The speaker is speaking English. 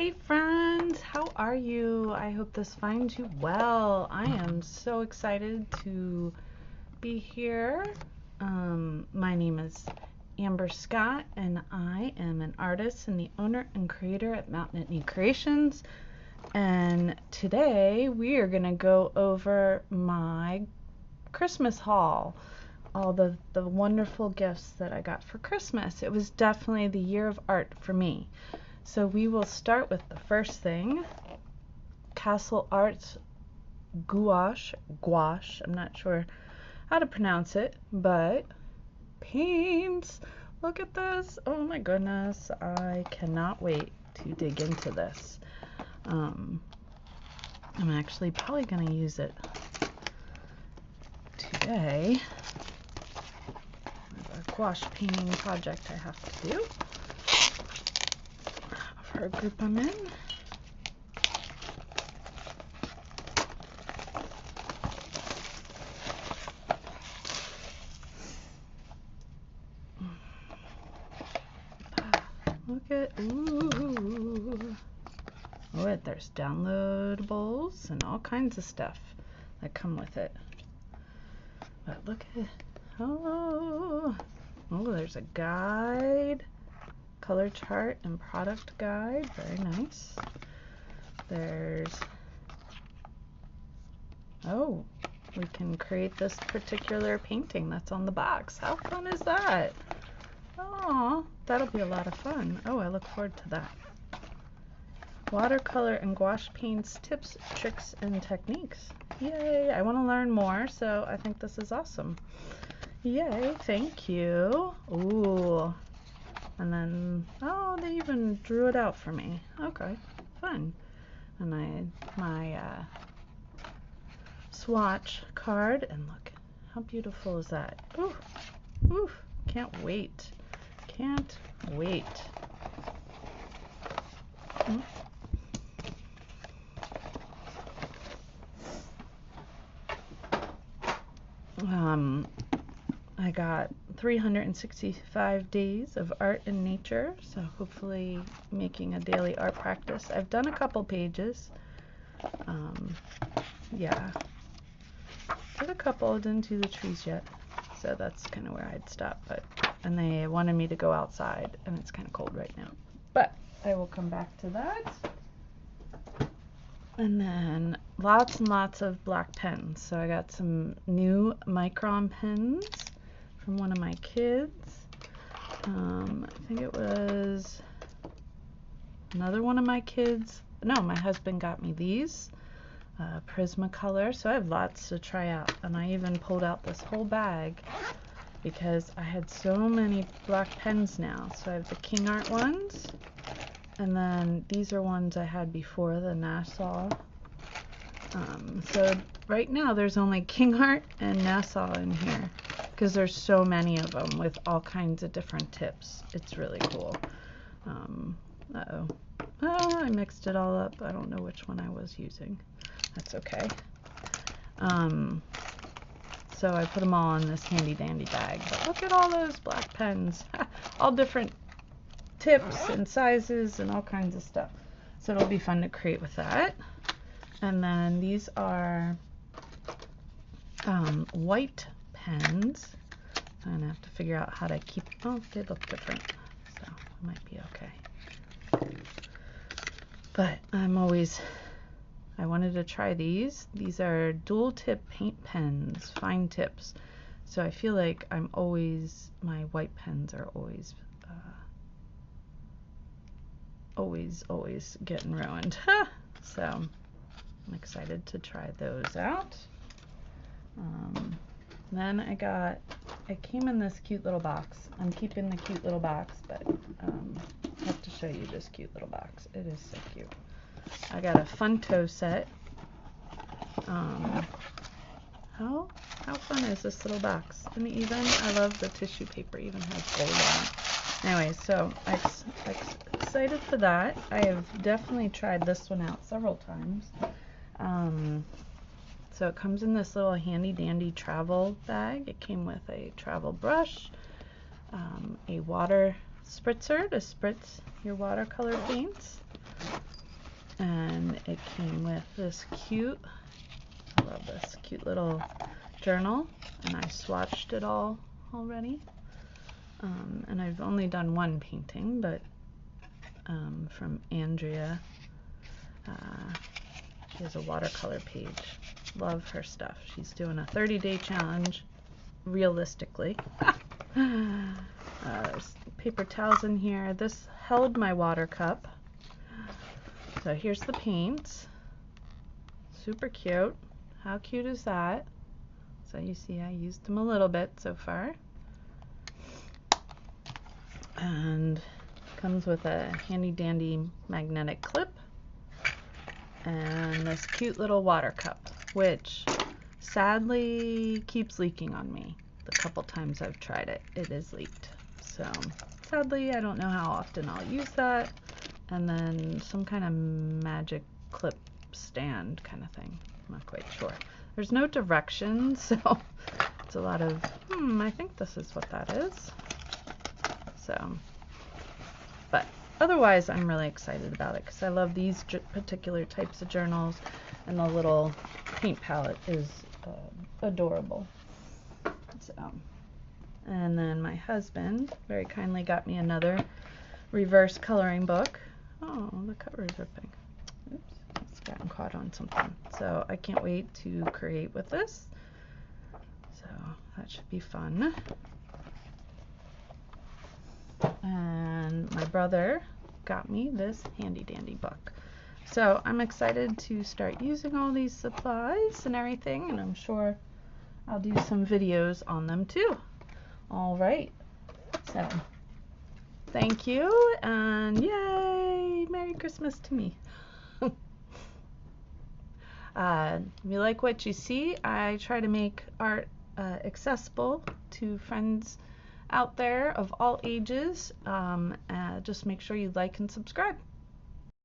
Hey friends, how are you? I hope this finds you well. I am so excited to be here. My name is Amber Scott and I am an artist and the owner and creator at Mountain Knee Creations. And today we are going to go over my Christmas haul. All the wonderful gifts that I got for Christmas. It was definitely the year of art for me. So we will start with the first thing, Castle Arts Gouache, I'm not sure how to pronounce it, but paints. Look at this. Oh my goodness, I cannot wait to dig into this. I'm actually probably going to use it today. I have a gouache painting project I have to do for a group I'm in. Look at, ooh. Oh, there's downloadables and all kinds of stuff that come with it. But look at, oh, there's a guide, color chart and product guide, very nice. There's, oh, we can create this particular painting that's on the box. How fun is that? Oh, that'll be a lot of fun. Oh, I look forward to that. Watercolor and gouache paints, tips, tricks, and techniques. Yay, I want to learn more, so I think this is awesome. Yay, thank you. Ooh, and then, oh, they even drew it out for me. Okay, fun. And my swatch card, and look, how beautiful is that? Ooh, ooh, can't wait. Can't wait. I got 365 days of art in nature, so hopefully making a daily art practice. I've done a couple pages. Yeah, did a couple, didn't do the trees yet, so that's kind of where I'd stop. And they wanted me to go outside, and it's kind of cold right now, but I will come back to that. And then lots and lots of black pens. So I got some new Micron pens from one of my kids. I think it was another one of my kids. No, my husband got me these Prismacolor. So I have lots to try out. And I even pulled out this whole bag because I had so many black pens now. So I have the King Art ones. And then these are ones I had before, the Nassau. So right now there's only King Art and Nassau in here because there's so many of them with all kinds of different tips. It's really cool. Uh-oh. Oh, I mixed it all up. I don't know which one I was using. That's okay. So I put them all in this handy dandy bag. But look at all those black pens. All different tips and sizes and all kinds of stuff. So it'll be fun to create with that. And then these are white pens. I'm gonna have to figure out how to keep, oh, they look different, so it might be okay. But I wanted to try these. These are dual tip paint pens, fine tips. So I feel like my white pens are always getting ruined. So I'm excited to try those out. Then it came in this cute little box. I'm keeping the cute little box, but I have to show you this cute little box. It is so cute. I got a Funto set. How fun is this little box? And even, I love the tissue paper, even has gold on it. Anyway, so I'm excited for that. I have definitely tried this one out several times. So it comes in this little handy dandy travel bag. It came with a travel brush, a water spritzer to spritz your watercolor paints, and it came with this cute, I love this cute little journal, and I swatched it all already. And I've only done one painting, but from Andrea. She has a watercolor page. Love her stuff. She's doing a 30-day challenge, realistically. There's paper towels in here. This held my water cup. So here's the paints. Super cute. How cute is that? So you see I used them a little bit so far. And comes with a handy dandy magnetic clip and this cute little water cup, which sadly keeps leaking on me. The couple times I've tried it, it is leaked. So sadly, I don't know how often I'll use that. And then some kind of magic clip stand kind of thing. I'm not quite sure. There's no directions, so it's a lot of, I think this is what that is. So, but otherwise I'm really excited about it because I love these particular types of journals, and the little paint palette is adorable. So, and then my husband very kindly got me another reverse coloring book. Oh, the cover is ripping. Oops, it's gotten caught on something. So I can't wait to create with this. So that should be fun. And my brother got me this handy dandy book. So I'm excited to start using all these supplies and everything, and I'm sure I'll do some videos on them too. All right, so thank you, and yay, Merry Christmas to me. If you like what you see, I try to make art accessible to friends out there of all ages. Just make sure you like and subscribe.